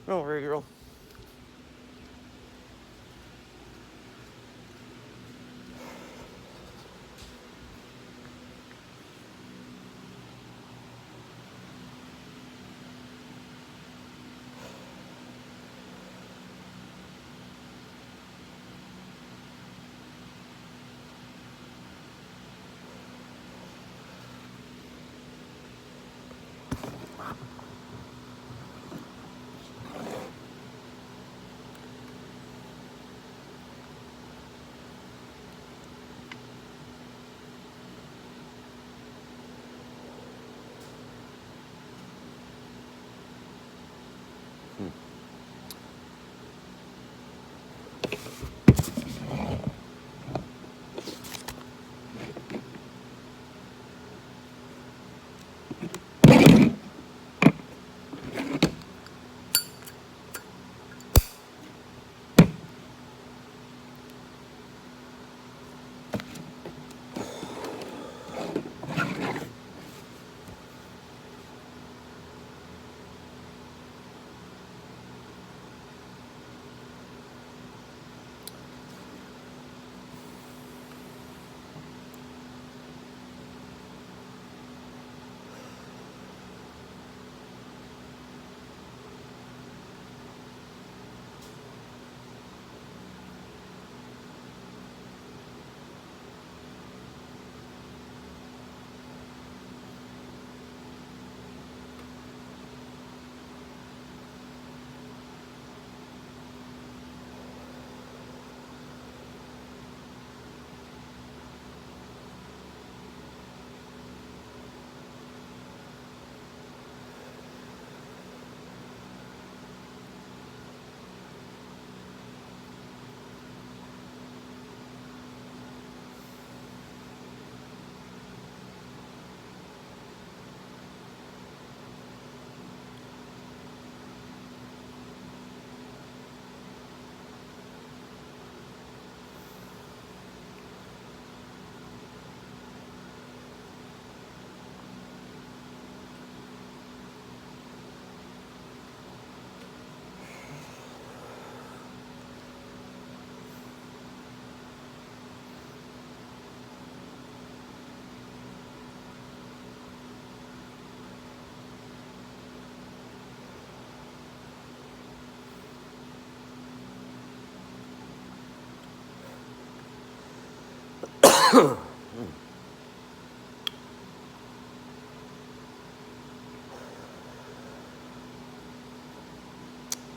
Don't worry, girl.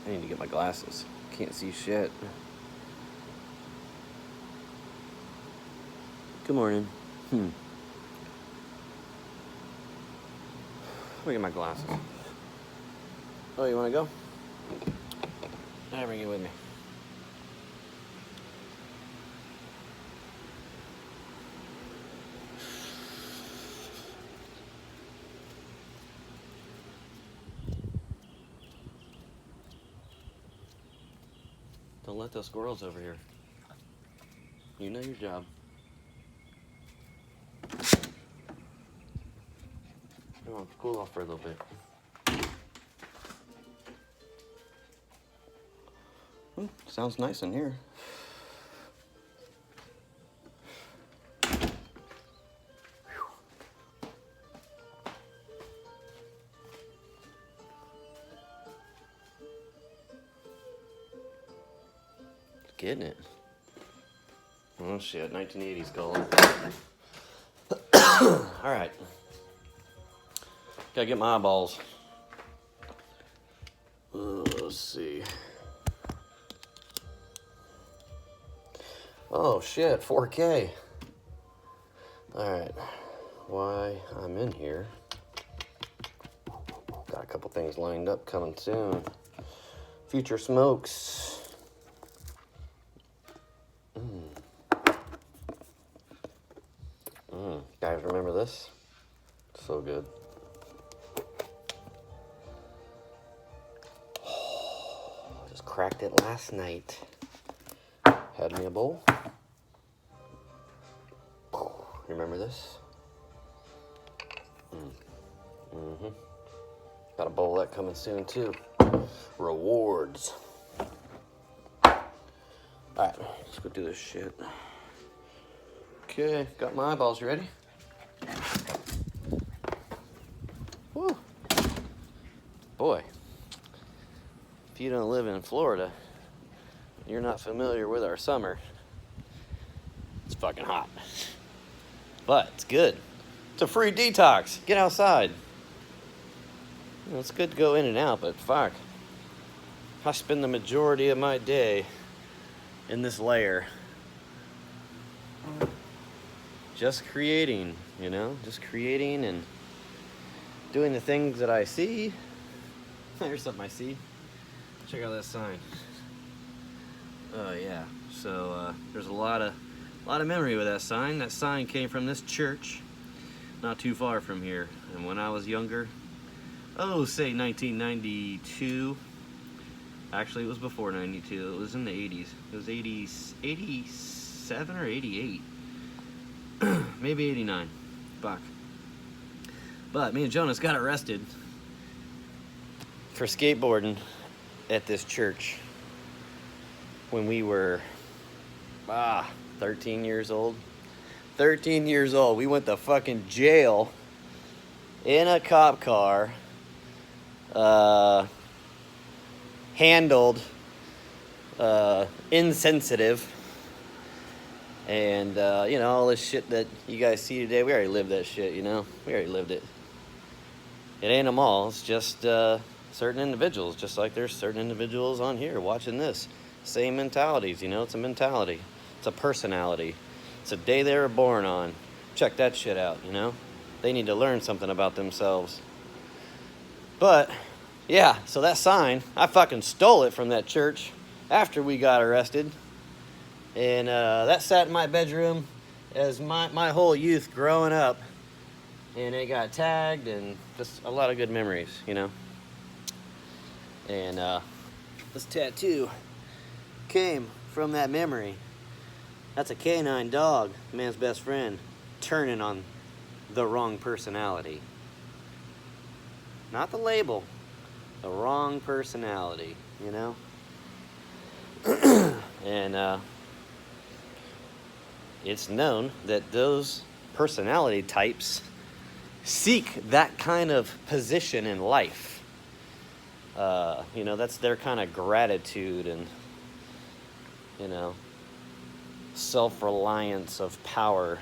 I need to get my glasses. Can't see shit. Good morning. Let me get my glasses. Oh, you want to go? I'll bring you with me. Don't let those squirrels over here. You know your job. I want to cool off for a little bit. Sounds nice in here. Getting it. Oh shit, 1980s calling. Alright. Gotta get my eyeballs. Let's see. Oh shit, 4K. Alright. Why I'm in here. Got a couple things lined up coming soon. Future smokes. Guys, remember this? So good. Just cracked it last night. Had me a bowl. Remember this? Got a bowl of that coming soon too. Rewards. Alright, let's go do this shit. Okay, got my eyeballs ready. Woo. Boy, if you don't live in Florida, you're not familiar with our summer, it's fucking hot. But it's good. It's a free detox. Get outside. You know, it's good to go in and out, but fuck. I spend the majority of my day in this lair. Just creating, you know? Just creating and doing the things that I see. Here's something I see. Check out that sign. Oh yeah. So there's a lot of memory with that sign. That sign came from this church, not too far from here. And when I was younger, say 1992. Actually, it was before 92. It was in the 80s. It was 87 or 88. Maybe 89. Fuck. But me and Jonas got arrested for skateboarding at this church when we were 13 years old. 13 years old. We went to fucking jail in a cop car, handled insensitive, and you know, all this shit that you guys see today. We already lived that shit, you know. We already lived it. It ain't them all. It's just certain individuals, just like there's certain individuals on here watching this. Same mentalities, you know. It's a mentality. It's a personality. It's a day they were born on. Check that shit out, you know. They need to learn something about themselves. But yeah, so that sign, I fucking stole it from that church after we got arrested. And that sat in my bedroom as my whole youth growing up. And it got tagged, and just a lot of good memories, you know. And this tattoo came from that memory. That's a canine dog, man's best friend, turning on the wrong personality. Not the label, the wrong personality, you know? And it's known that those personality types seek that kind of position in life. You know, that's their kind of gratitude and, you know, self-reliance of power.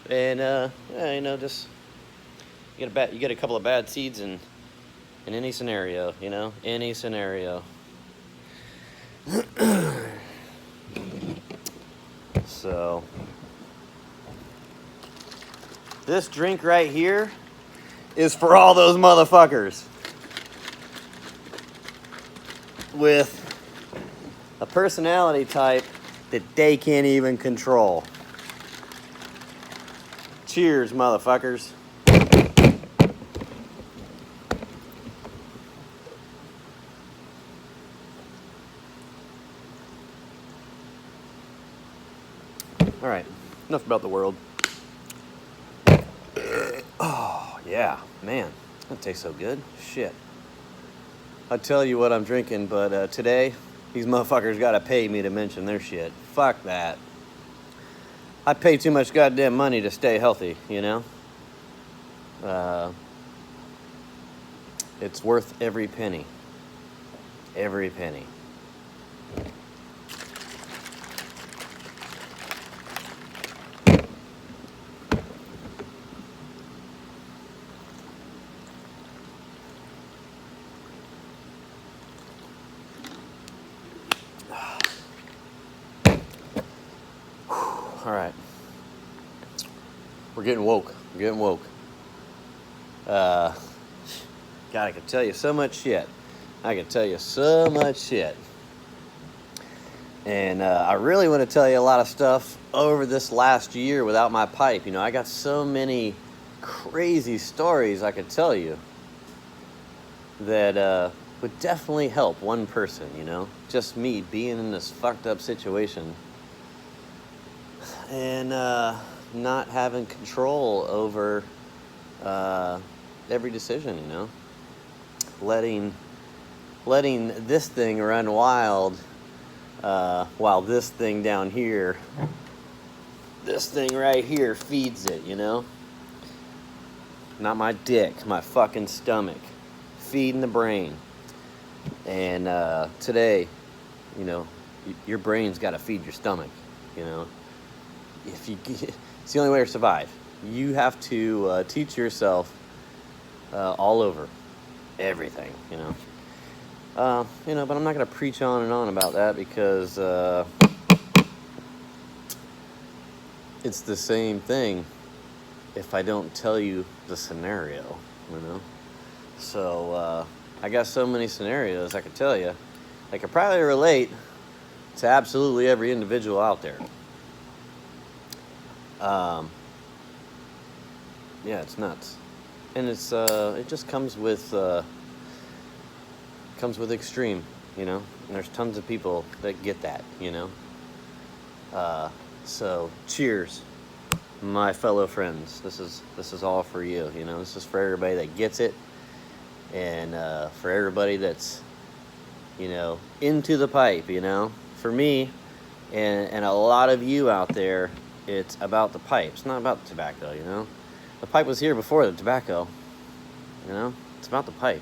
And, yeah, you know, just, you get a couple of bad seeds in any scenario, you know, any scenario. So, this drink right here is for all those motherfuckers with a personality type that they can't even control. Cheers, motherfuckers. All right, enough about the world. Oh, yeah, man, that tastes so good. Shit. I'll tell you what I'm drinking, but today, these motherfuckers gotta pay me to mention their shit. Fuck that. I pay too much goddamn money to stay healthy, you know? It's worth every penny. Every penny. All right. We're getting woke. We're getting woke. God, I could tell you so much shit. I could tell you so much shit. And I really want to tell you a lot of stuff over this last year without my pipe. You know, I got so many crazy stories I could tell you that would definitely help one person, you know? Just me being in this fucked up situation. And not having control over every decision, you know, letting letting this thing run wild while this thing down here, this thing right here feeds it, you know? Not my dick, my fucking stomach. Feeding the brain. And today, you know, your brain's got to feed your stomach, you know? It's the only way to survive. You have to teach yourself all over everything, you know? But I'm not going to preach on and on about that because it's the same thing if I don't tell you the scenario, you know? So, I got so many scenarios I could tell you. I could probably relate to absolutely every individual out there. Yeah, it's nuts. And it's, it just comes with extreme, you know? And there's tons of people that get that, you know? So, cheers, my fellow friends. This is all for you, you know? This is for everybody that gets it. And for everybody that's, you know, into the pipe, you know? For me, and a lot of you out there, it's about the pipe. It's not about the tobacco, you know? The pipe was here before the tobacco, you know? It's about the pipe.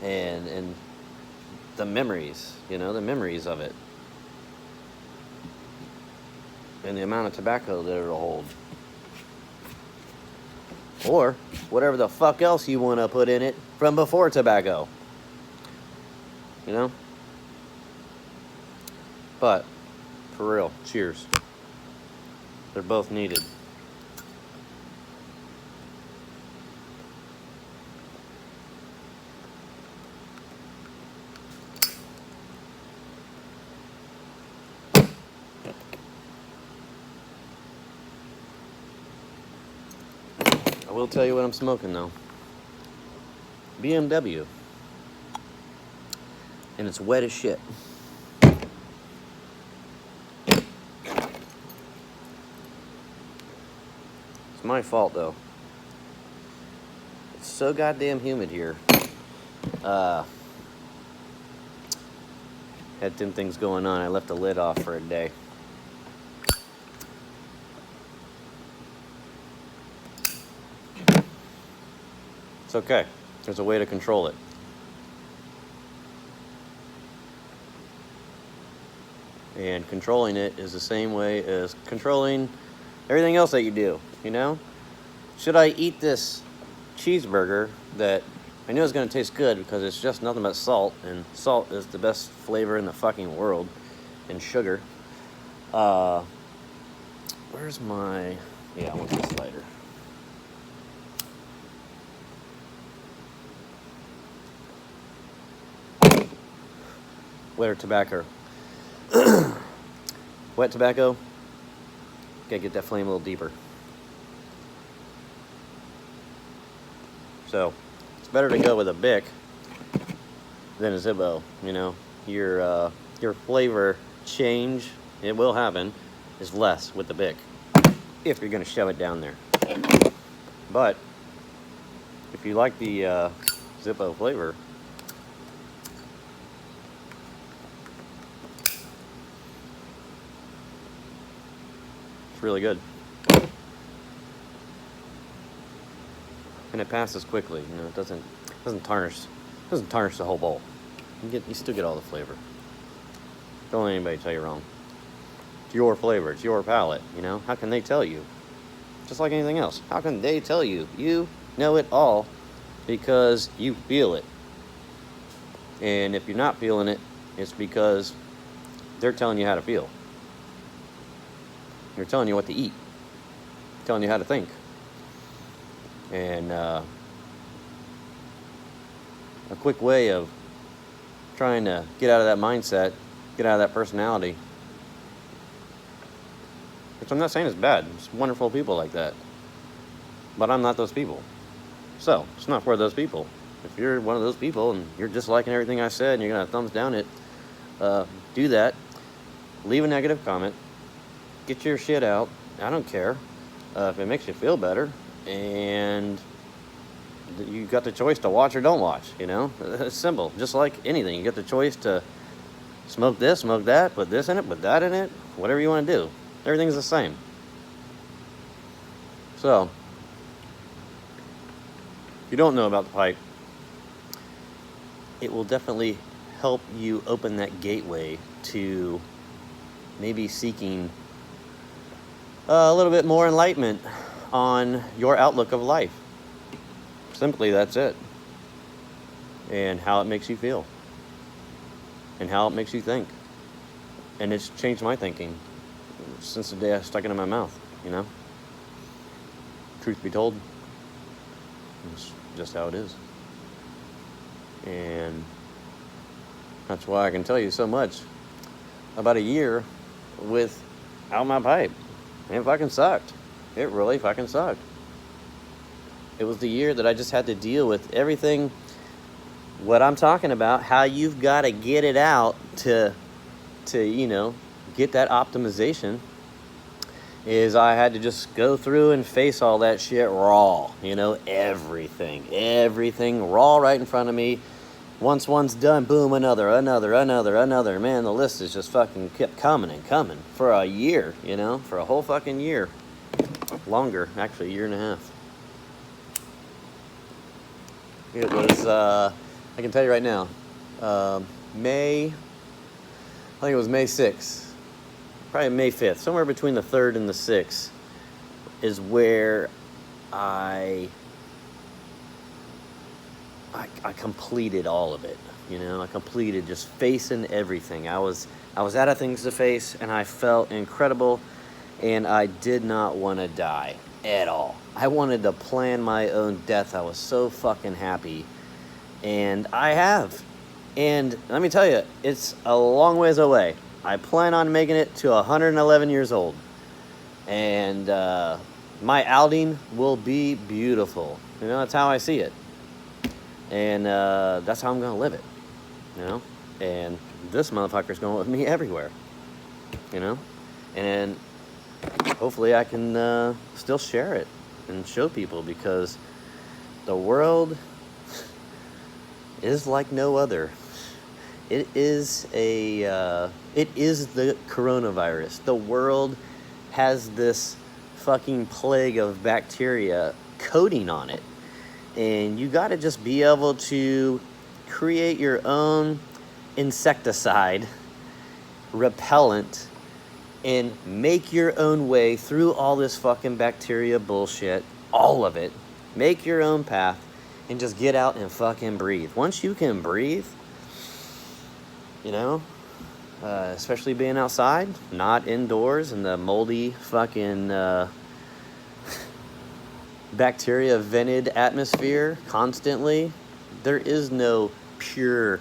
And the memories, you know, the memories of it. And the amount of tobacco that it'll hold. Or whatever the fuck else you want to put in it from before tobacco. You know? But, for real, cheers. They're both needed. I will tell you what I'm smoking though. BMW. And it's wet as shit. It's my fault though. It's so goddamn humid here. Had some things going on. I left the lid off for a day. It's okay. There's a way to control it. And controlling it is the same way as controlling everything else that you do, you know? Should I eat this cheeseburger that I know is going to taste good because it's just nothing but salt, and salt is the best flavor in the fucking world, and sugar. Where's my... Yeah, I want this lighter. Wetter tobacco. Wet tobacco. Gotta get that flame a little deeper. So, it's better to go with a Bic than a Zippo, you know. Your flavor change, it will happen, is less with the Bic if you're gonna shove it down there. But if you like the Zippo flavor, it's really good. And it passes quickly, you know, it doesn't tarnish the whole bowl. You still get all the flavor. Don't let anybody tell you wrong. It's your flavor, it's your palate, you know? How can they tell you? Just like anything else. How can they tell you? You know it all because you feel it. And if you're not feeling it, it's because they're telling you how to feel. They're telling you what to eat. Telling you how to think. And a quick way of trying to get out of that mindset, get out of that personality, which I'm not saying is bad. There's wonderful people like that. But I'm not those people. So, it's not for those people. If you're one of those people and you're disliking everything I said and you're going to thumbs down it, do that. Leave a negative comment. Get your shit out. I don't care if it makes you feel better. And You got the choice to watch or don't watch, you know? It's simple. Just like anything. You get the choice to smoke this, smoke that, put this in it, put that in it, whatever you want to do. Everything's the same. So, if you don't know about the pipe, it will definitely help you open that gateway to maybe seeking a little bit more enlightenment on your outlook of life. Simply, that's it. And how it makes you feel. And how it makes you think. And it's changed my thinking since the day I stuck it in my mouth, you know? Truth be told, it's just how it is. And that's why I can tell you so much about a year without my pipe. It fucking sucked. It really fucking sucked. It was the year that I just had to deal with everything, what I'm talking about, how you've got to get it out to you know, get that optimization, is I had to just go through and face all that shit raw, you know, everything raw right in front of me. Once one's done, boom, another. Man, the list is just fucking kept coming and coming for a year, you know, for a whole fucking year. Longer, actually, a year and a half. It was, I can tell you right now, I think it was May 6th, probably May 5th, somewhere between the 3rd and the 6th is where I completed all of it, you know. I completed just facing everything. I was out of things to face, and I felt incredible, and I did not want to die at all. I wanted to plan my own death. I was so fucking happy, and I have. And let me tell you, it's a long ways away. I plan on making it to 111 years old, and my outing will be beautiful. You know, that's how I see it. And that's how I'm going to live it, you know? And this motherfucker's going with me everywhere, you know? And hopefully I can still share it and show people, because the world is like no other. It is the coronavirus. The world has this fucking plague of bacteria coating on it. And you got to just be able to create your own insecticide, repellent, and make your own way through all this fucking bacteria bullshit, all of it. Make your own path and just get out and fucking breathe. Once you can breathe, you know, especially being outside, not indoors in the moldy fucking bacteria vented atmosphere constantly. There is no pure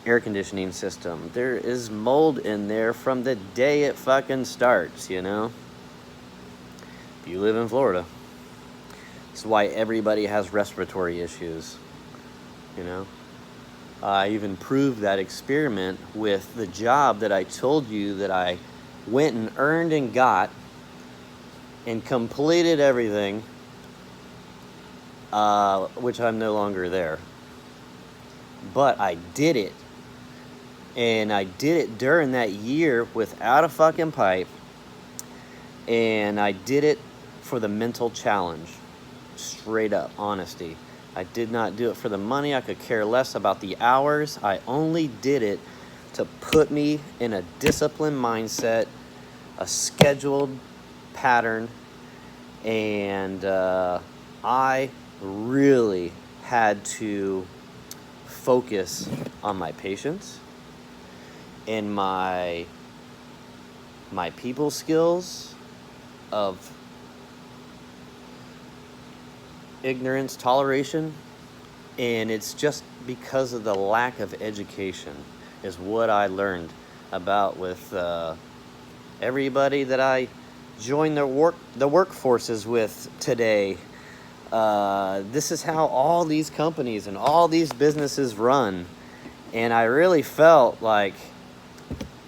air conditioning system. There is mold in there from the day it fucking starts, you know. If you live in Florida, that's why everybody has respiratory issues, you know. I even proved that experiment with the job that I told you that I went and earned and got and completed everything, which I'm no longer there. But I did it. And I did it during that year without a fucking pipe. And I did it for the mental challenge. Straight up honesty. I did not do it for the money. I could care less about the hours. I only did it to put me in a disciplined mindset, a scheduled pattern, and I really had to focus on my patience and my people skills of ignorance, toleration, and it's just because of the lack of education is what I learned about with everybody that I joined the workforces with today. This is how all these companies and all these businesses run, and I really felt like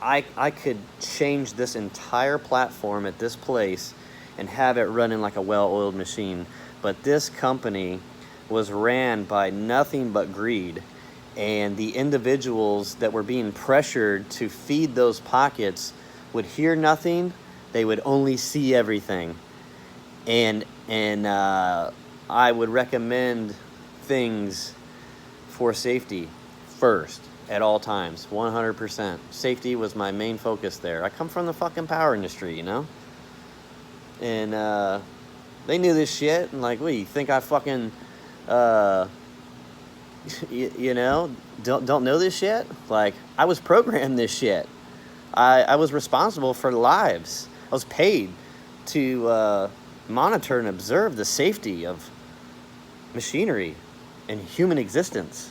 I could change this entire platform at this place and have it running like a well-oiled machine. But this company was ran by nothing but greed. And the individuals that were being pressured to feed those pockets would hear nothing. They would only see everything. And I would recommend things for safety first at all times, 100%. Safety was my main focus there. I come from the fucking power industry, you know? And they knew this shit, and like, what, you think I fucking, you know, don't know this shit? Like, I was programmed this shit. I was responsible for lives. I was paid to monitor and observe the safety of machinery and human existence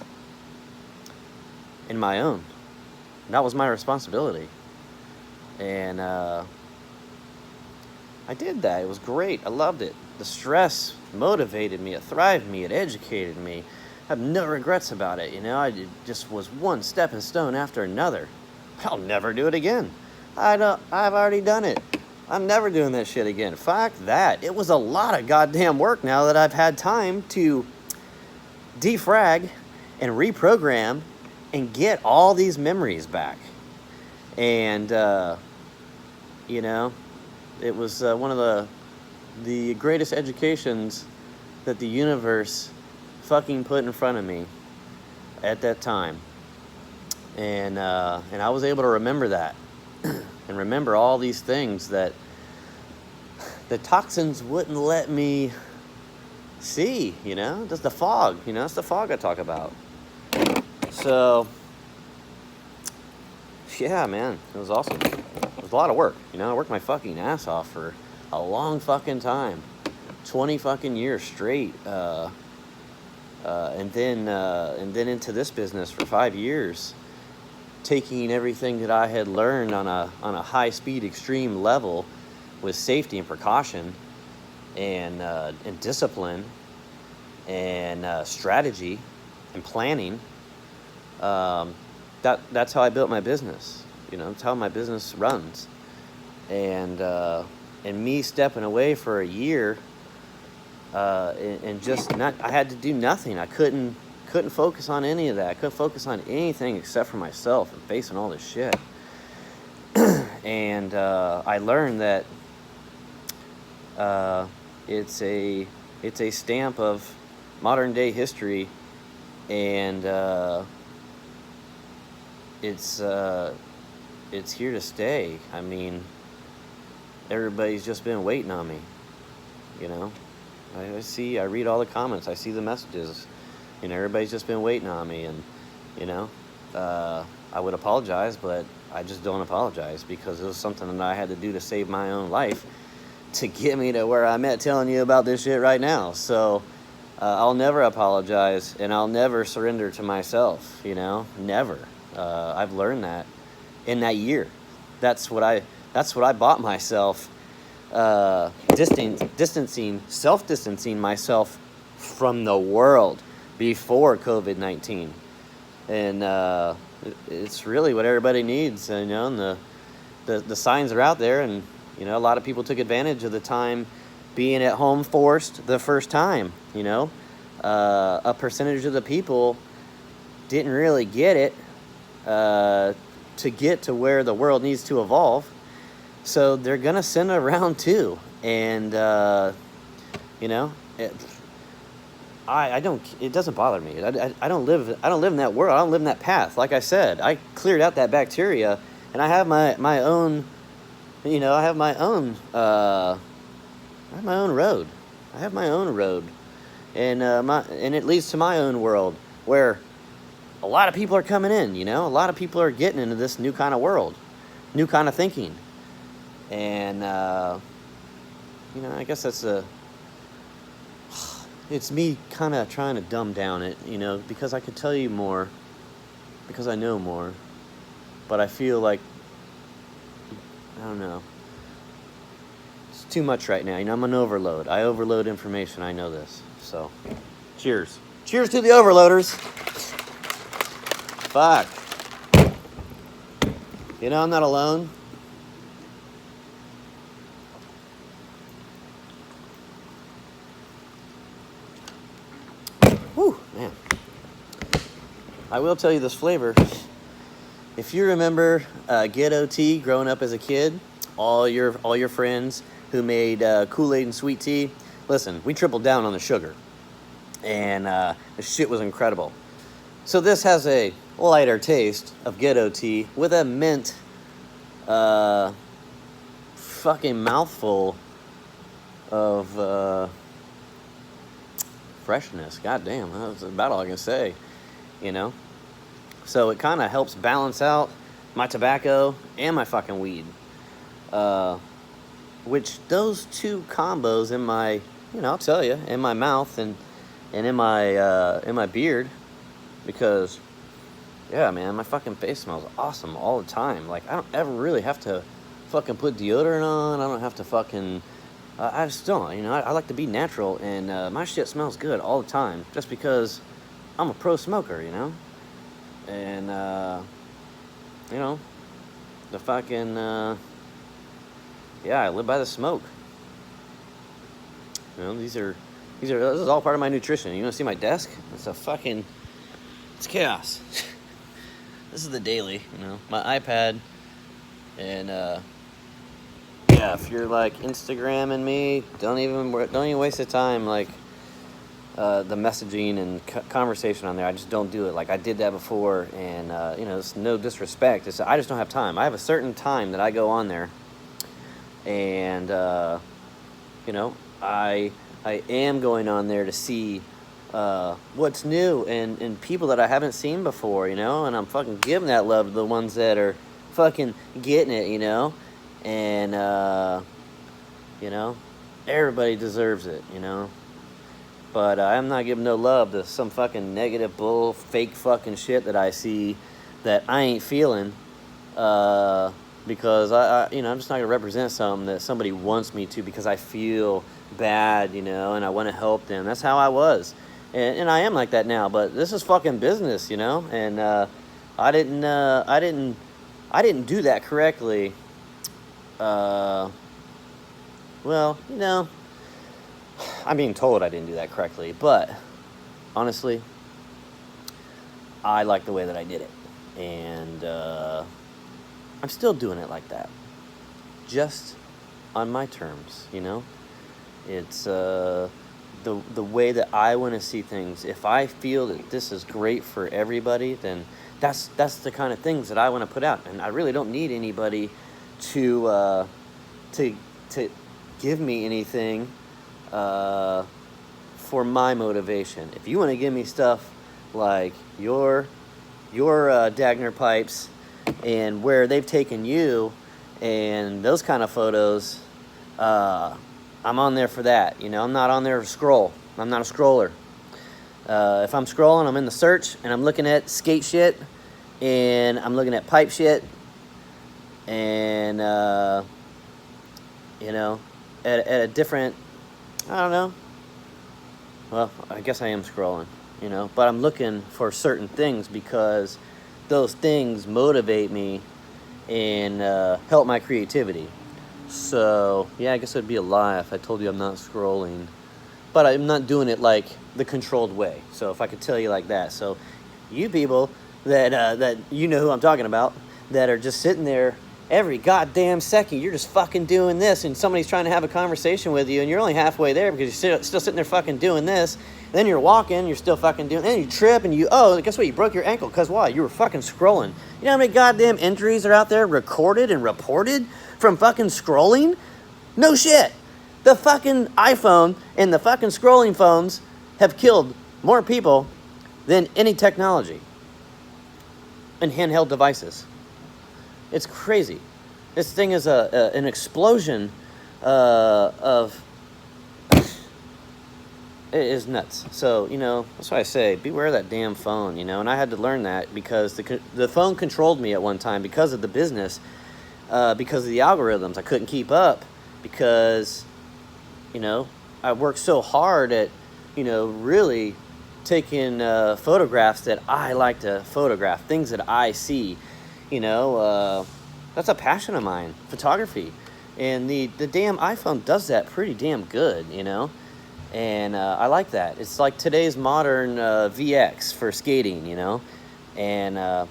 in my own. That was my responsibility. And I did that. It was great. I loved it. The stress motivated me. It thrived me. It educated me. I have no regrets about it. You know, it just was one stepping stone after another. I'll never do it again. I've already done it. I'm never doing that shit again. Fuck that. It was a lot of goddamn work now that I've had time to defrag and reprogram and get all these memories back. And, you know, it was one of the greatest educations that the universe fucking put in front of me at that time. And I was able to remember that. And remember all these things that the toxins wouldn't let me see, you know? Just the fog, you know? It's the fog I talk about. So, yeah, man, it was awesome. It was a lot of work, you know? I worked my fucking ass off for a long fucking time. 20 fucking years straight. And then into this business for 5 years. Taking everything that I had learned on a high-speed extreme level with safety and precaution and discipline and strategy and planning. That's how I built my business. You know, that's how my business runs. And me stepping away for a year and just not, I had to do nothing. I couldn't focus on any of that. I couldn't focus on anything except for myself and facing all this shit. And I learned that it's a stamp of modern day history, and it's here to stay. I mean, everybody's just been waiting on me. You know, I read all the comments. I see the messages. You know, everybody's just been waiting on me, and, you know, I would apologize, but I just don't apologize because it was something that I had to do to save my own life to get me to where I'm at telling you about this shit right now. So I'll never apologize, and I'll never surrender to myself, you know, never. I've learned that in that year. That's what I bought myself, self-distancing myself from the world before COVID-19. And it's really what everybody needs, you know, and the signs are out there, and, you know, a lot of people took advantage of the time being at home forced the first time, you know. A percentage of the people didn't really get it to get to where the world needs to evolve, so they're gonna send it around too. And you know, it doesn't bother me. I don't live in that world. I don't live in that path. Like I said, I cleared out that bacteria, and I have my own, you know, I have my own road. I have my own road, and it leads to my own world where a lot of people are coming in. You know, a lot of people are getting into this new kind of world, new kind of thinking, and you know, I guess it's me kind of trying to dumb down it, you know, because I could tell you more, because I know more, but I feel like, I don't know, it's too much right now. You know, I'm an overload. I overload information. I know this. So, cheers. Cheers to the overloaders. Fuck. You know, I'm not alone. I will tell you this flavor. If you remember Ghetto Tea growing up as a kid, all your friends who made Kool-Aid and sweet tea, listen, we tripled down on the sugar. And the shit was incredible. So this has a lighter taste of Ghetto Tea with a mint fucking mouthful of freshness. God damn, that's about all I can say, you know? So it kind of helps balance out my tobacco and my fucking weed. Which those two combos in my, I'll tell you, in my mouth and in my beard, because, yeah, man, my fucking face smells awesome all the time. Like, I don't ever really have to fucking put deodorant on. I don't have to fucking, I just don't, I like to be natural, and my shit smells good all the time, just because I'm a pro smoker, and, the fucking, yeah, I live by the smoke. This is all part of my nutrition. You want to see my desk? It's chaos. This is the daily, my iPad, and, yeah, if you're, like, Instagramming me, don't even waste the time, like, the messaging and conversation on there. I just don't do it. Like, I did that before, and, it's no disrespect. I just don't have time. I have a certain time that I go on there, and, I am going on there to see what's new and people that I haven't seen before, and I'm fucking giving that love to the ones that are fucking getting it, and, everybody deserves it, but I'm not giving no love to some fucking negative bull, fake fucking shit that I see that I ain't feeling, because I'm just not gonna represent something that somebody wants me to because I feel bad, and I want to help them. That's how I was, and I am like that now. But this is fucking business, and I didn't do that correctly. Well, I'm being told I didn't do that correctly, but honestly, I like the way that I did it, and I'm still doing it like that, just on my terms, It's the way that I want to see things. If I feel that this is great for everybody, then that's the kind of things that I want to put out, and I really don't need anybody to give me anything for my motivation. If you want to give me stuff like your Dagner pipes and where they've taken you and those kind of photos, I'm on there for that. I'm not on there to scroll. I'm not a scroller. If I'm scrolling, I'm in the search and I'm looking at skate shit and I'm looking at pipe shit and at a different, I don't know. Well, I guess I am scrolling, but I'm looking for certain things because those things motivate me and help my creativity. So, yeah, I guess it would be a lie if I told you I'm not scrolling. But I'm not doing it like the controlled way. So if I could tell you like that. So you people that you know who I'm talking about, that are just sitting there every goddamn second, you're just fucking doing this, and somebody's trying to have a conversation with you, and you're only halfway there because you're still sitting there fucking doing this. Then you're walking, you're still fucking doing, and you trip, and guess what? You broke your ankle. Because why? You were fucking scrolling. You know how many goddamn injuries are out there recorded and reported from fucking scrolling? No shit. The fucking iPhone and the fucking scrolling phones have killed more people than any technology and handheld devices. It's crazy. This thing is an explosion of... It is nuts. So, that's why I say, beware of that damn phone, and I had to learn that because the phone controlled me at one time because of the business, because of the algorithms. I couldn't keep up because, I worked so hard at, really taking photographs that I like to photograph, things that I see, that's a passion of mine, photography. And the damn iPhone does that pretty damn good, And I like that. It's like today's modern VX for skating, And I'm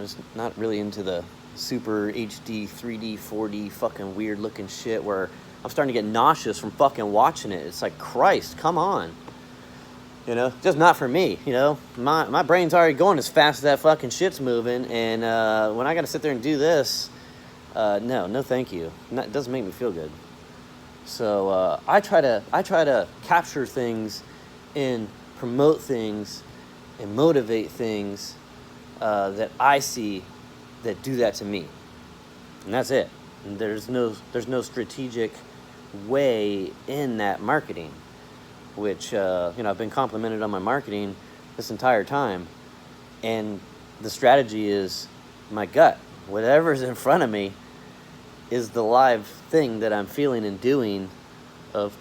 just not really into the super HD, 3D, 4D fucking weird looking shit where I'm starting to get nauseous from fucking watching it. It's like, Christ, come on. You know, just not for me, you know. My brain's already going as fast as that fucking shit's moving, and when I gotta sit there and do this, no thank you. It doesn't make me feel good. So I try to capture things and promote things and motivate things that I see that do that to me, and that's it. And there's no strategic way in that marketing, which I've been complimented on my marketing this entire time, and the strategy is my gut. Whatever's in front of me is the live thing that I'm feeling and doing of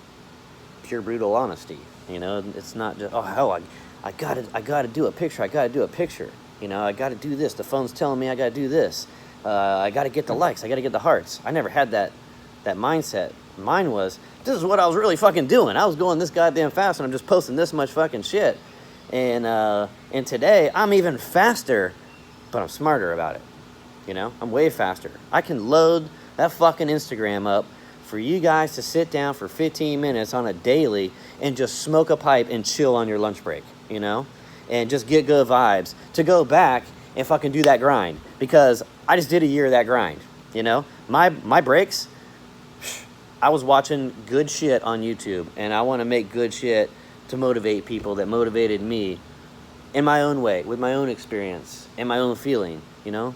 pure brutal honesty. You know, it's not just, oh hell, I gotta do a picture. I gotta do a picture. You know, I gotta do this. The phone's telling me I gotta do this. I gotta get the likes. I gotta get the hearts. I never had that mindset. Mine was, this is what I was really fucking doing. I was going this goddamn fast, and I'm just posting this much fucking shit. And today, I'm even faster, but I'm smarter about it. You know, I'm way faster. I can load that fucking Instagram up for you guys to sit down for 15 minutes on a daily and just smoke a pipe and chill on your lunch break, you know? And just get good vibes to go back and fucking do that grind. Because I just did a year of that grind, you know? My breaks, I was watching good shit on YouTube, and I want to make good shit to motivate people that motivated me in my own way, with my own experience, and my own feeling, you know?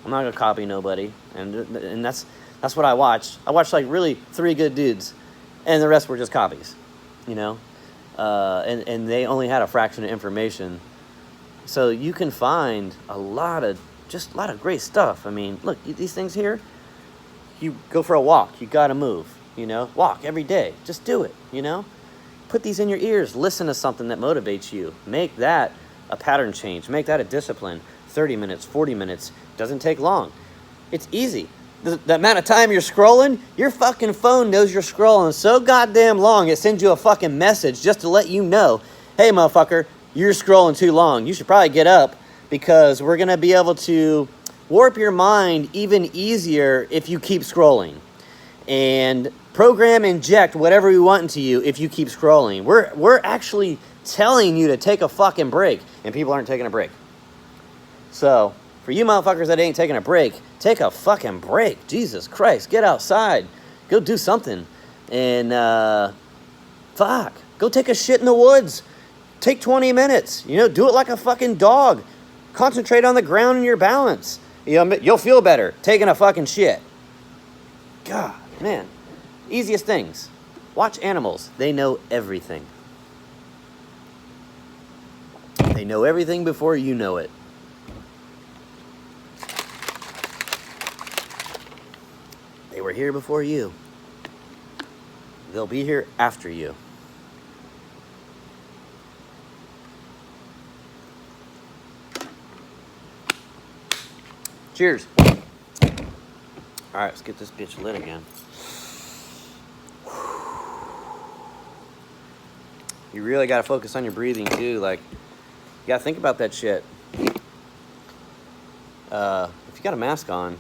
I'm not going to copy nobody, and that's what I watched. I watched, like, really 3 good dudes, and the rest were just copies, you know? And they only had a fraction of information. So you can find a lot of great stuff. I mean, look, these things here, you go for a walk, you got to move. You know, walk every day. Just do it, you know? Put these in your ears. Listen to something that motivates you. Make that a pattern change. Make that a discipline. 30 minutes, 40 minutes. Doesn't take long. It's easy. The amount of time you're scrolling, your fucking phone knows you're scrolling so goddamn long, it sends you a fucking message just to let you know, hey, motherfucker, you're scrolling too long. You should probably get up, because we're going to be able to warp your mind even easier if you keep scrolling. And program inject whatever we want into you if you keep scrolling. We're actually telling you to take a fucking break, and people aren't taking a break. So, for you motherfuckers that ain't taking a break, take a fucking break. Jesus Christ, get outside. Go do something. And, go take a shit in the woods. Take 20 minutes. You know, do it like a fucking dog. Concentrate on the ground and your balance. You know, you'll feel better taking a fucking shit. God. Man, easiest things. Watch animals. They know everything. They know everything before you know it. They were here before you. They'll be here after you. Cheers. All right, let's get this bitch lit again. You really got to focus on your breathing, too. Like, you got to think about that shit. If you got a mask on,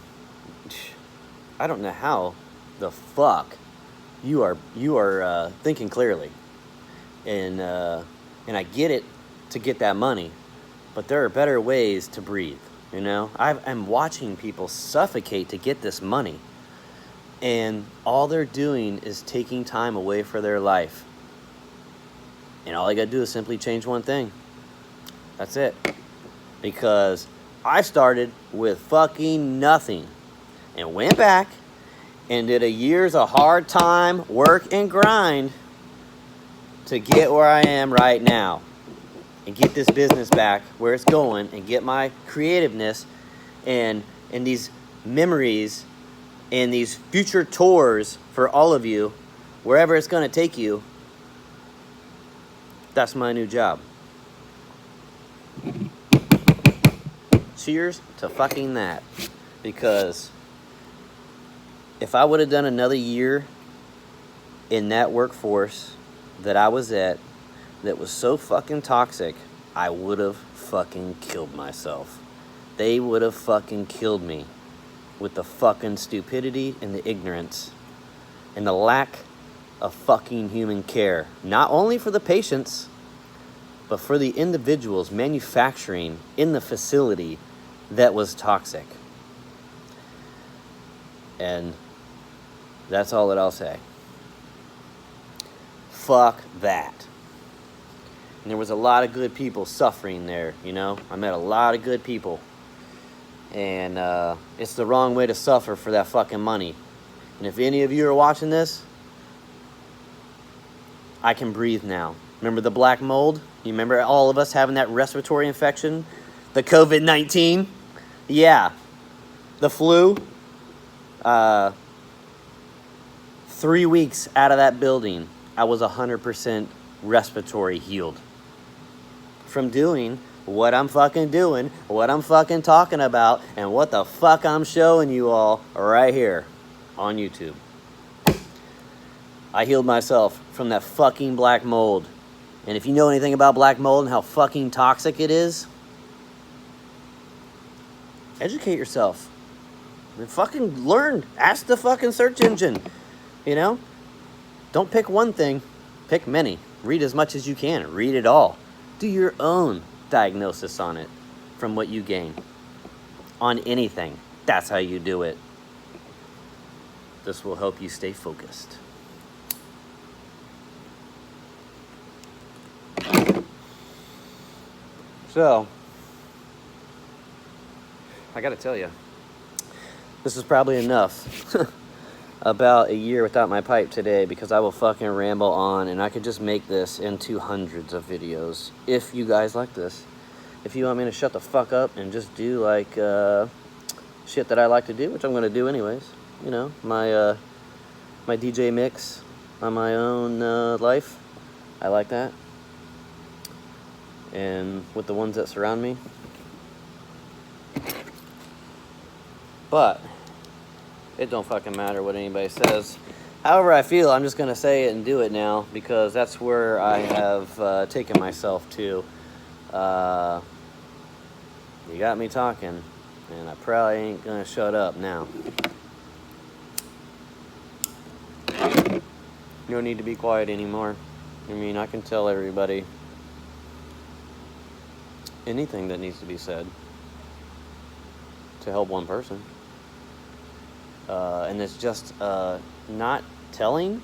I don't know how the fuck you are thinking clearly. And I get it to get that money, but there are better ways to breathe, you know? I'm watching people suffocate to get this money, and all they're doing is taking time away for their life. And all I gotta do is simply change one thing. That's it. Because I started with fucking nothing and went back and did a year's of hard time, work, and grind to get where I am right now and get this business back where it's going and get my creativeness and these memories and these future tours for all of you, wherever it's going to take you. That's my new job. Cheers to fucking that. Because if I would have done another year in that workforce that I was at, that was so fucking toxic I would have fucking killed myself. They would have fucking killed me with the fucking stupidity and the ignorance and the lack of fucking human care. Not only for the patients, but for the individuals manufacturing in the facility that was toxic. And that's all that I'll say. Fuck that. And there was a lot of good people suffering there, you know? I met a lot of good people. And it's the wrong way to suffer for that fucking money. And if any of you are watching this, I can breathe now. Remember the black mold? You remember all of us having that respiratory infection? The COVID-19? Yeah. The flu? 3 weeks out of that building, I was 100% respiratory healed. From doing what I'm fucking doing, what I'm fucking talking about, and what the fuck I'm showing you all right here on YouTube. I healed myself from that fucking black mold. And if you know anything about black mold and how fucking toxic it is, educate yourself. And fucking learn. Ask the fucking search engine. You know? Don't pick one thing. Pick many. Read as much as you can. Read it all. Do your own diagnosis on it from what you gain. On anything. That's how you do it. This will help you stay focused. So, I gotta tell you, this is probably enough about a year without my pipe today, because I will fucking ramble on, and I could just make this into hundreds of videos if you guys like this. If you want me to shut the fuck up and just do like shit that I like to do, which I'm gonna do anyways, you know, my DJ mix on my own life, I like that. And with the ones that surround me. But it don't fucking matter what anybody says. However I feel, I'm just gonna say it and do it now, because that's where I have taken myself to. You got me talking, and I probably ain't gonna shut up now. No need to be quiet anymore. I mean, I can tell everybody anything that needs to be said to help one person. And it's just not telling,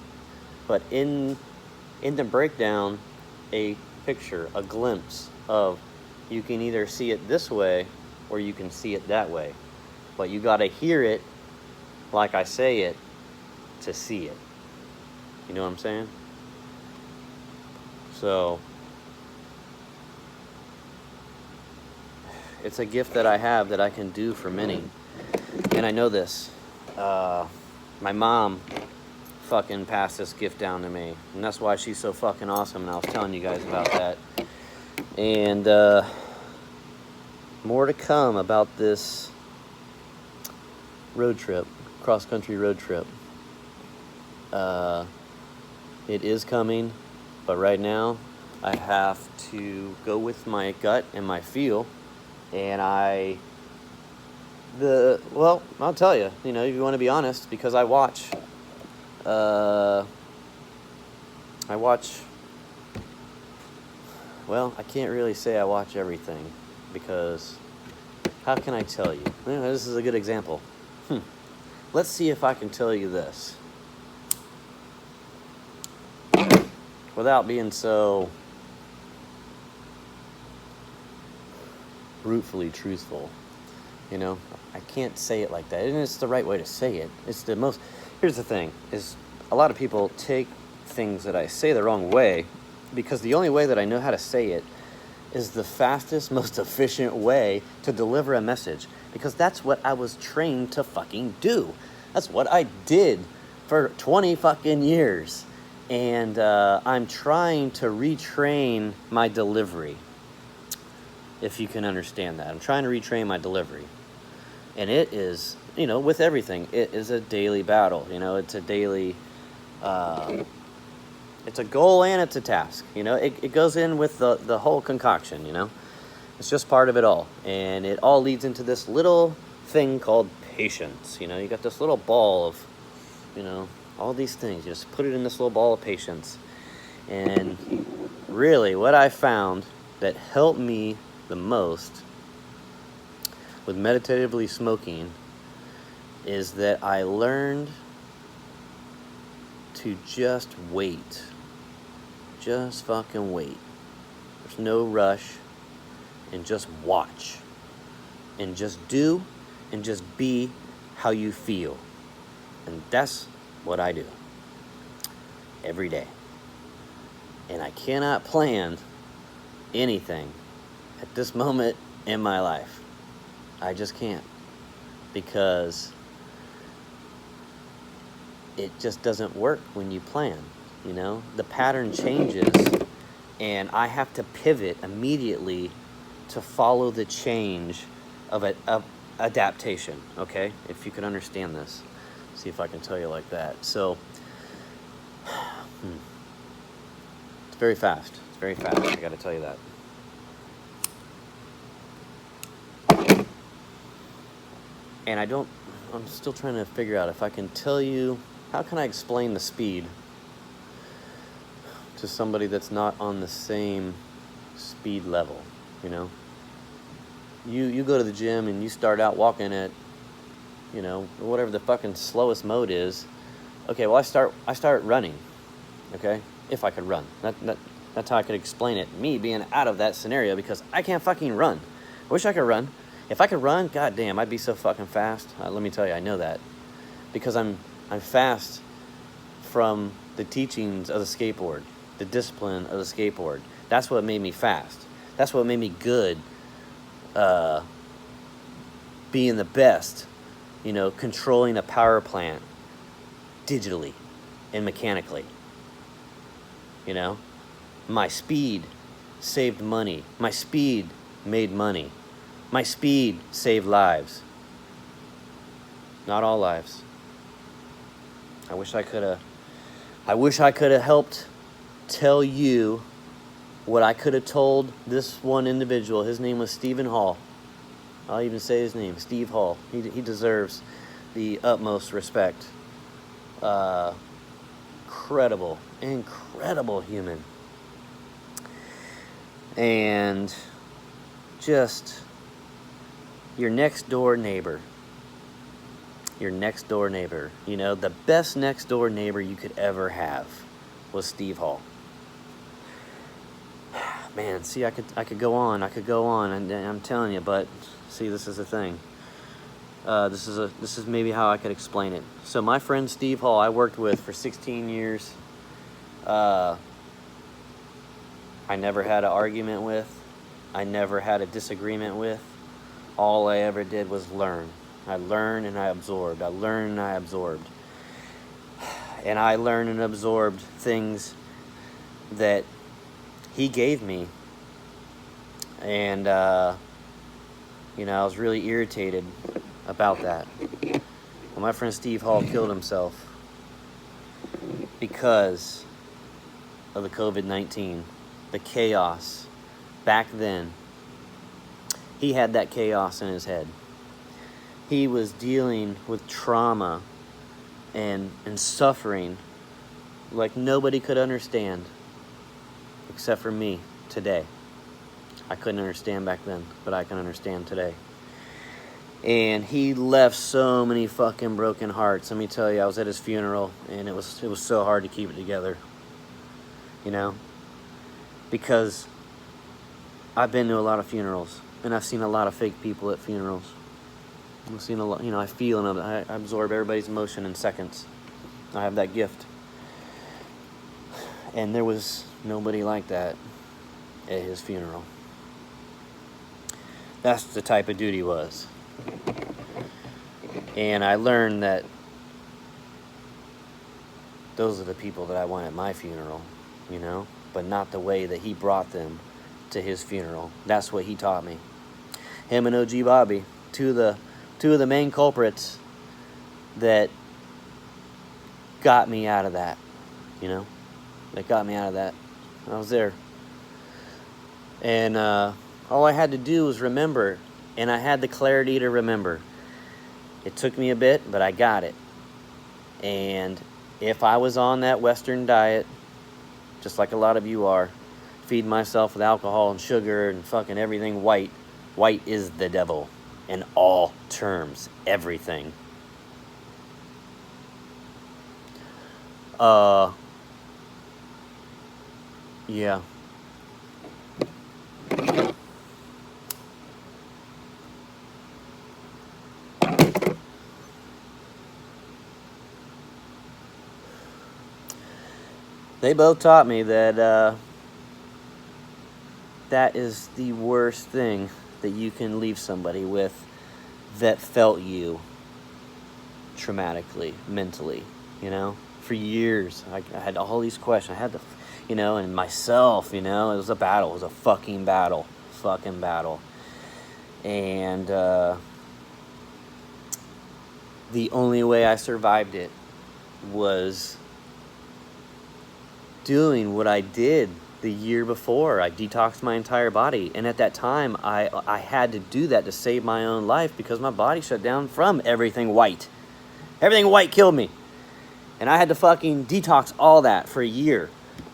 but in the breakdown, a picture, a glimpse of, you can either see it this way or you can see it that way. But you gotta hear it like I say it to see it. You know what I'm saying? So it's a gift that I have that I can do for many. And I know this. My mom fucking passed this gift down to me. And that's why she's so fucking awesome. And I was telling you guys about that. And more to come about this road trip. Cross-country road trip. It is coming. But right now, I have to go with my gut and my feel. And well, I'll tell you, you know, if you want to be honest, because I watch, well, I can't really say I watch everything, because how can I tell you? This is a good example. Let's see if I can tell you this without being so brutally truthful. You know, I can't say it like that, and it's the right way to say it. It's the most. Here's the thing: is a lot of people take things that I say the wrong way, because the only way that I know how to say it is the fastest, most efficient way to deliver a message. Because that's what I was trained to fucking do. That's what I did for 20 fucking years, and I'm trying to retrain my delivery. If you can understand that, I'm trying to retrain my delivery. And it is, you know, with everything, it is a daily battle. You know, it's a daily It's a goal and it's a task. You know, it goes in with the whole concoction, you know. It's just part of it all. And it all leads into this little thing called patience. You know, you got this little ball of, you know, all these things. You just put it in this little ball of patience. And really what I found that helped me the most with meditatively smoking is that I learned to just wait. Just fucking wait. There's no rush. And just watch. And just do. And just be how you feel. And that's what I do. Every day. And I cannot plan anything at this moment in my life. I just can't. Because it just doesn't work when you plan, you know? The pattern changes, and I have to pivot immediately to follow the change of adaptation, okay? If you can understand this. See if I can tell you like that. So, it's very fast. It's very fast, I gotta tell you that. And I'm still trying to figure out if I can tell you, how can I explain the speed to somebody that's not on the same speed level, you know? You go to the gym and you start out walking at, you know, whatever the fucking slowest mode is. Okay, well I start running, okay? If I could run. That's how I could explain it. Me being out of that scenario because I can't fucking run. I wish I could run. If I could run, goddamn, I'd be so fucking fast. Let me tell you, I know that. Because I'm fast from the teachings of the skateboard, the discipline of the skateboard. That's what made me fast. That's what made me good, being the best, you know, controlling a power plant digitally and mechanically. You know, my speed saved money. My speed made money. My speed saved lives. Not all lives. I wish I could have helped tell you what I could have told this one individual. His name was Stephen Hall. I'll even say his name, Steve Hall. He deserves the utmost respect. Incredible human. And just your next door neighbor. Your next door neighbor. You know, the best next door neighbor you could ever have was Steve Hall. Man, see, I could go on, and I'm telling you, but see, this is the thing. This is maybe how I could explain it. So my friend Steve Hall, I worked with for 16 years. I never had an argument with. I never had a disagreement with. All I ever did was learn. I learned and I absorbed. I learned and I absorbed. And I learned and absorbed things that he gave me. And, you know, I was really irritated about that. Well, my friend Steve Hall killed himself because of the COVID-19, the chaos. Back then, he had that chaos in his head. He was dealing with trauma and suffering like nobody could understand except for me today. I couldn't understand back then, but I can understand today. And he left so many fucking broken hearts. Let me tell you, I was at his funeral, and it was so hard to keep it together. You know? Because I've been to a lot of funerals, and I've seen a lot of fake people at funerals. I've seen a lot, you know, I feel and I absorb everybody's emotion in seconds. I have that gift. And there was nobody like that at his funeral. That's the type of dude he was. And I learned that those are the people that I want at my funeral, you know, but not the way that he brought them to his funeral. That's what he taught me. Him and OG Bobby, two of the main culprits that got me out of that, you know. that got me out of that. I was there. And all I had to do was remember, and I had the clarity to remember. It took me a bit, but I got it. And if I was on that Western diet, just like a lot of you are, feeding myself with alcohol and sugar and fucking everything white, white is the devil in all terms, everything. Yeah. They both taught me that that is the worst thing that you can leave somebody with that felt you traumatically, mentally, you know? For years, I had all these questions. I had to, you know, and myself, you know, it was a battle. It was a fucking battle. Fucking battle. And the only way I survived it was doing what I did the year before. I detoxed my entire body, and at that time I had to do that to save my own life because my body shut down from everything white. Everything white killed me, and I had to fucking detox all that for a year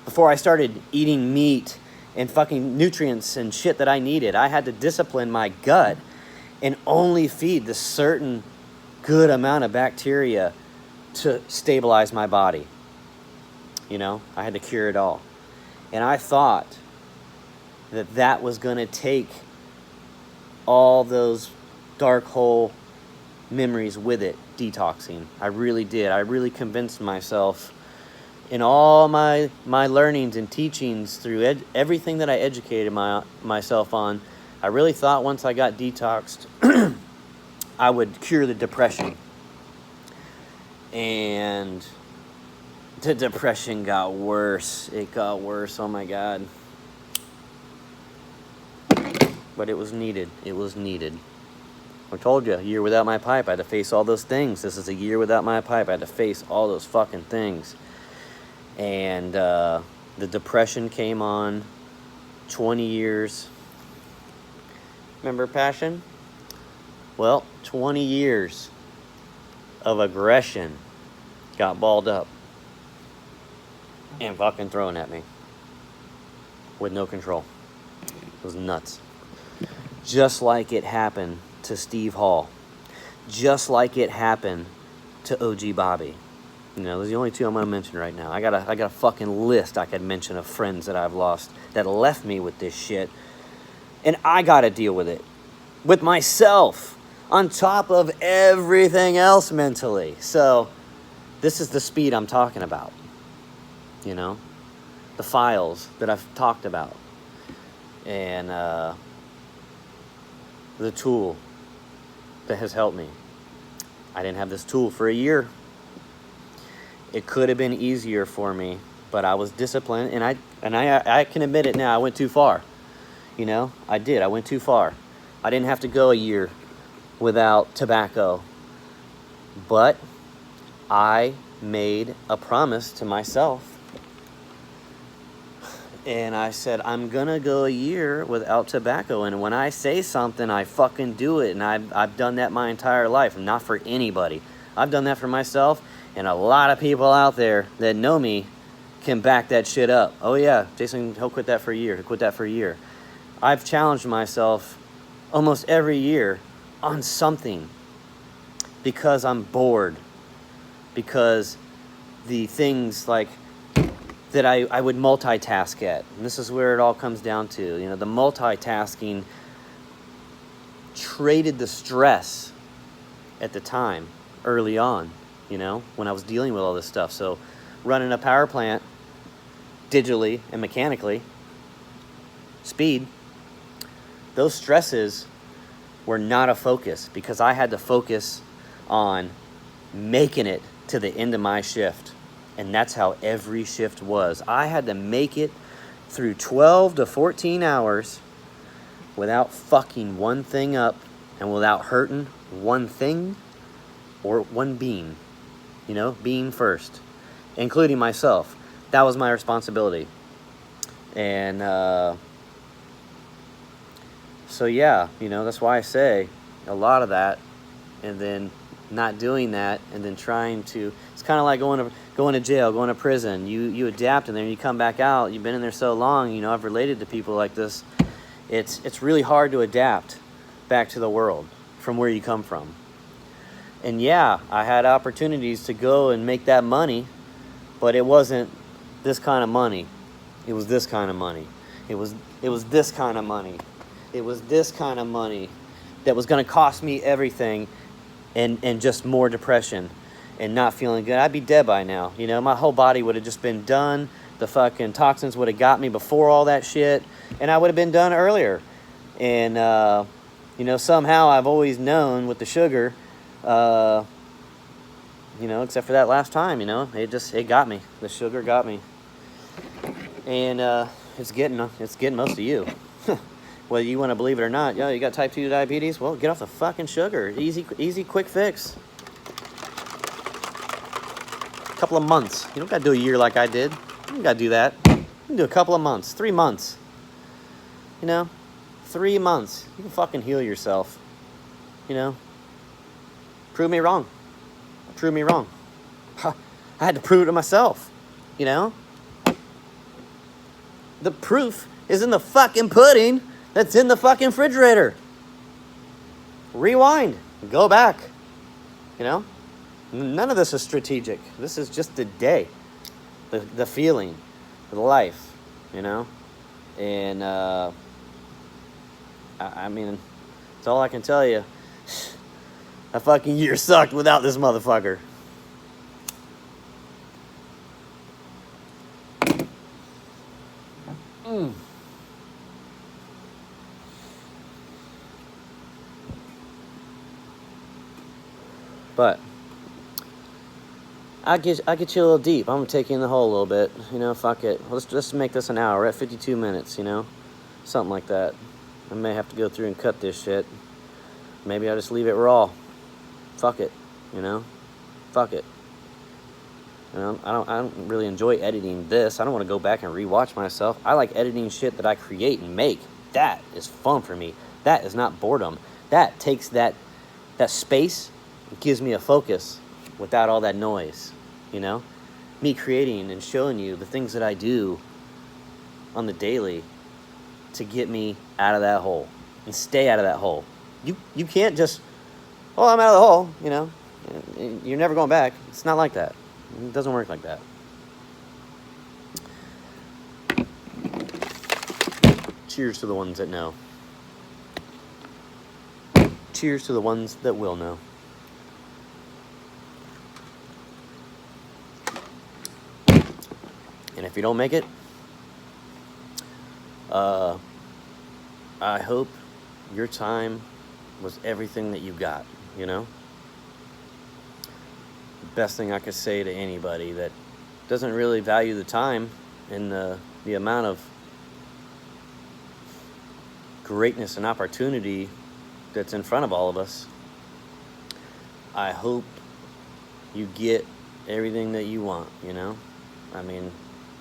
before I started eating meat and fucking nutrients and shit that I needed. I had to discipline my gut and only feed the certain good amount of bacteria to stabilize my body. You know, I had to cure it all. And I thought that that was going to take all those dark hole memories with it, detoxing. I really did. I really convinced myself in all my learnings and teachings through everything that I educated myself on. I really thought once I got detoxed, I would cure the depression. And the depression got worse. It got worse. Oh my God. But it was needed. It was needed. I told you, a year without my pipe, I had to face all those things. This is a year without my pipe. I had to face all those fucking things. And the depression came on 20 years. Remember passion? Well, 20 years of aggression got balled up and fucking thrown at me with no control. It was nuts. Just like it happened to Steve Hall. Just like it happened to OG Bobby. You know, those are the only two I'm going to mention right now. I got a fucking list I could mention of friends that I've lost that left me with this shit. And I got to deal with it. With myself. On top of everything else mentally. So, this is the speed I'm talking about. You know? The files that I've talked about. And the tool that has helped me. I didn't have this tool for a year. It could have been easier for me, but I was disciplined, and I can admit it now. I went too far. You know, I did. I went too far. I didn't have to go a year without tobacco, but I made a promise to myself. And I said, I'm going to go a year without tobacco. And when I say something, I fucking do it. And I've done that my entire life. Not for anybody. I've done that for myself. And a lot of people out there that know me can back that shit up. Oh, yeah, Jason, he'll quit that for a year. He'll quit that for a year. I've challenged myself almost every year on something. Because I'm bored. Because the things like that I would multitask at. And this is where it all comes down to. You know, the multitasking traded the stress at the time, early on, you know, when I was dealing with all this stuff. So running a power plant digitally and mechanically, speed, those stresses were not a focus because I had to focus on making it to the end of my shift. And that's how every shift was. I had to make it through 12 to 14 hours without fucking one thing up and without hurting one thing or one being. You know, being first, including myself. That was my responsibility. And so yeah, you know, that's why I say a lot of that, and then not doing that, and then trying to, it's kind of like going to jail, going to prison. You adapt in there and you come back out. You've been in there so long, you know, I've related to people like this. It's really hard to adapt back to the world from where you come from. And yeah, I had opportunities to go and make that money, but it wasn't this kind of money. It was this kind of money. It was this kind of money. It was this kind of money that was going to cost me everything, and just more depression and not feeling good. I'd be dead by now. You know, my whole body would have just been done. The fucking toxins would have got me before all that shit, and I would have been done earlier. And you know, somehow I've always known with the sugar, you know, except for that last time, you know, it got me. The sugar got me. And it's getting most of you. Whether you want to believe it or not, you got type 2 diabetes, well, get off the fucking sugar. Easy, quick fix. A couple of months. You don't got to do a year like I did. You don't got to do that. You can do a couple of months, 3 months. You know, 3 months. You can fucking heal yourself. You know, prove me wrong. Prove me wrong. I had to prove it to myself. You know, the proof is in the fucking pudding that's in the fucking refrigerator. Rewind. Go back. You know? None of this is strategic. This is just the day. The feeling. The life. You know? And, I mean, that's all I can tell you. A fucking year sucked without this motherfucker. But I get you a little deep. I'm gonna take you in the hole a little bit. You know, fuck it. Let's make this an hour. We're at 52 minutes. You know, something like that. I may have to go through and cut this shit. Maybe I'll just leave it raw. Fuck it. You know, fuck it. You know, I don't really enjoy editing this. I don't want to go back and rewatch myself. I like editing shit that I create and make. That is fun for me. That is not boredom. That takes that space. It gives me a focus without all that noise, you know? Me creating and showing you the things that I do on the daily to get me out of that hole and stay out of that hole. You can't just, oh, I'm out of the hole, you know? You're never going back. It's not like that. It doesn't work like that. Cheers to the ones that know. Cheers to the ones that will know. And if you don't make it, I hope your time was everything that you got, you know? The best thing I could say to anybody that doesn't really value the time and the amount of greatness and opportunity that's in front of all of us, I hope you get everything that you want, you know? I mean,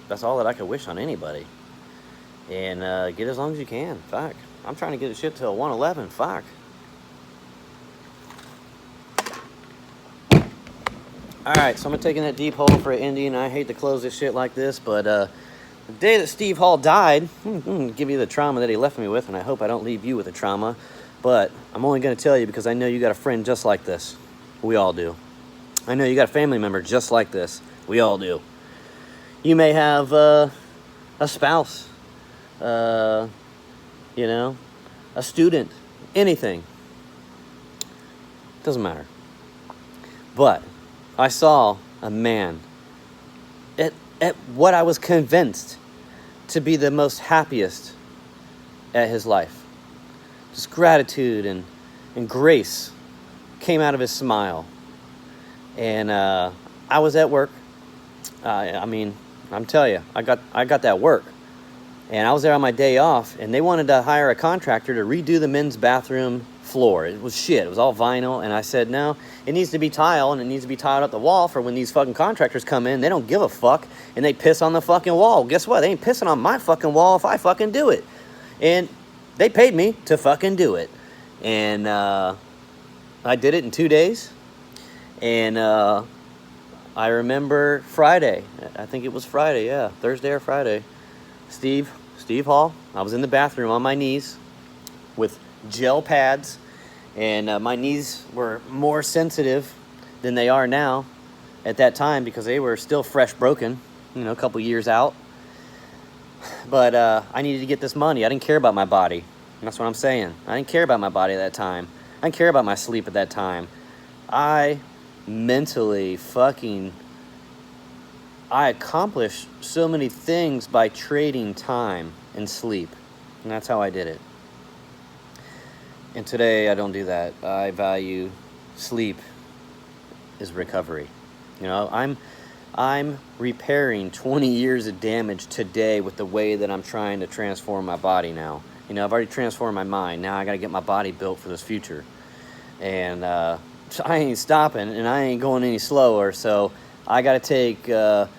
that's all that I could wish on anybody. And get as long as you can. Fuck. I'm trying to get the shit till 111. Fuck. Alright, so I'm taking that deep hole for an Indian. I hate to close this shit like this, but the day that Steve Hall died, I'm going to give you the trauma that he left me with, and I hope I don't leave you with a trauma. But I'm only going to tell you because I know you got a friend just like this. We all do. I know you got a family member just like this. We all do. You may have a spouse, you know, a student, anything. Doesn't matter. But I saw a man at what I was convinced to be the most happiest at his life. Just gratitude and grace came out of his smile. And I was at work. I mean, I'm telling you, I got that work. And I was there on my day off, and they wanted to hire a contractor to redo the men's bathroom floor. It was shit. It was all vinyl. And I said, no, it needs to be tile, and it needs to be tiled up the wall for when these fucking contractors come in. They don't give a fuck, and they piss on the fucking wall. Guess what? They ain't pissing on my fucking wall if I fucking do it. And they paid me to fucking do it. And I did it in 2 days. And I remember Friday. I think it was Friday, yeah. Thursday or Friday. Steve Hall. I was in the bathroom on my knees with gel pads. And my knees were more sensitive than they are now at that time because they were still fresh broken, you know, a couple years out. But I needed to get this money. I didn't care about my body. And that's what I'm saying. I didn't care about my body at that time. I didn't care about my sleep at that time. I mentally I accomplished so many things by trading time and sleep. And that's how I did it. And today I don't do that. I value sleep is recovery. You know, I'm repairing 20 years of damage today with the way that I'm trying to transform my body now. You know, I've already transformed my mind. Now I got to get my body built for this future. And I ain't stopping, and I ain't going any slower. So I got to take a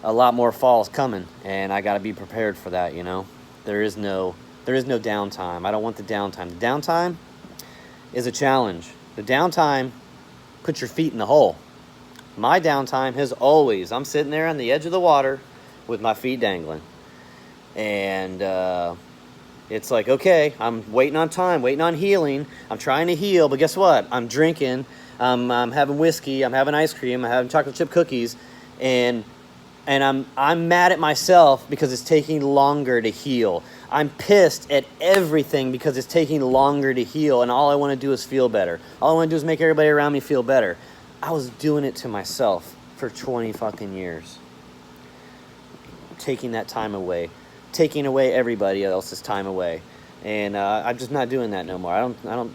lot more falls coming, and I got to be prepared for that. You know, there is no downtime. I don't want the downtime. The downtime is a challenge. The downtime puts your feet in the hole. My downtime has always, I'm sitting there on the edge of the water with my feet dangling. And it's like, okay, I'm waiting on time, waiting on healing. I'm trying to heal, but guess what? I'm drinking, I'm having whiskey, I'm having ice cream, I'm having chocolate chip cookies, and I'm mad at myself because it's taking longer to heal. I'm pissed at everything because it's taking longer to heal, and all I want to do is feel better. All I want to do is make everybody around me feel better. I was doing it to myself for 20 fucking years. Taking that time away. Taking away everybody else's time away. And I'm just not doing that no more. I don't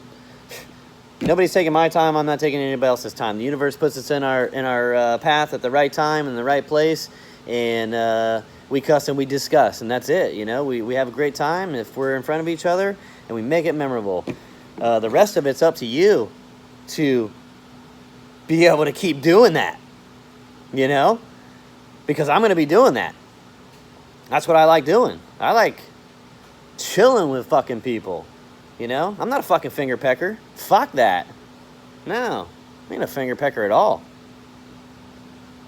nobody's taking my time. I'm not taking anybody else's time. The universe puts us in our path at the right time in the right place, and we cuss and we discuss, and that's it. You know, we have a great time if we're in front of each other and we make it memorable. The rest of it's up to you to be able to keep doing that, you know, because I'm going to be doing that. That's what I like doing. I like chilling with fucking people, you know. I'm not a fucking finger pecker. Fuck that. No, I ain't a finger pecker at all.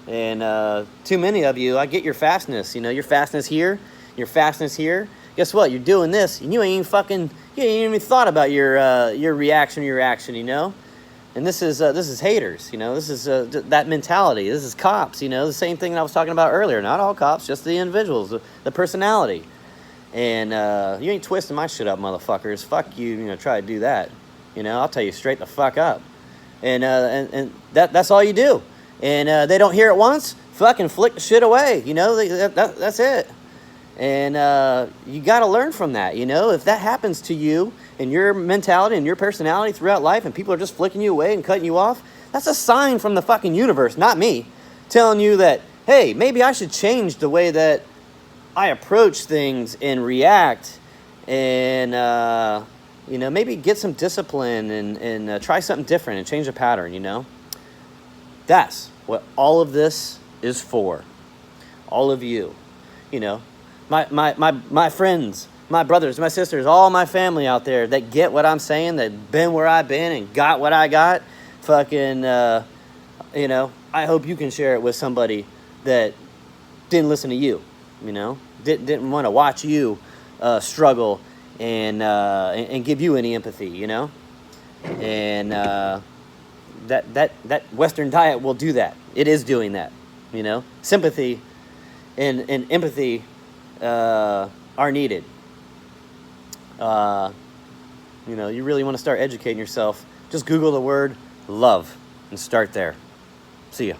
And too many of you, I get your fastness, you know, your fastness here, your fastness here. Guess what? You're doing this, and you ain't even thought about your reaction, you know. And this is haters, you know. This is that mentality. This is cops, you know. The same thing that I was talking about earlier. Not all cops, just the individuals, the personality. And you ain't twisting my shit up, motherfuckers. Fuck you, you know. Try to do that, you know. I'll tell you straight the fuck up. And that's all you do. And they don't hear it once. Fucking flick the shit away, you know. That's it. And you got to learn from that, you know. If that happens to you and your mentality and your personality throughout life and people are just flicking you away and cutting you off, that's a sign from the fucking universe, not me, telling you that, hey, maybe I should change the way that I approach things and react and, you know, maybe get some discipline and try something different and change the pattern, you know. That's what all of this is for. All of you, you know. My friends, my brothers, my sisters, all my family out there that get what I'm saying, that been where I've been and got what I got, fucking, you know, I hope you can share it with somebody that didn't listen to you, you know, didn't want to watch you struggle and give you any empathy, you know, and that Western diet will do that. It is doing that, you know. Sympathy and empathy are needed. You know, you really want to start educating yourself, just Google the word love and start there. See ya.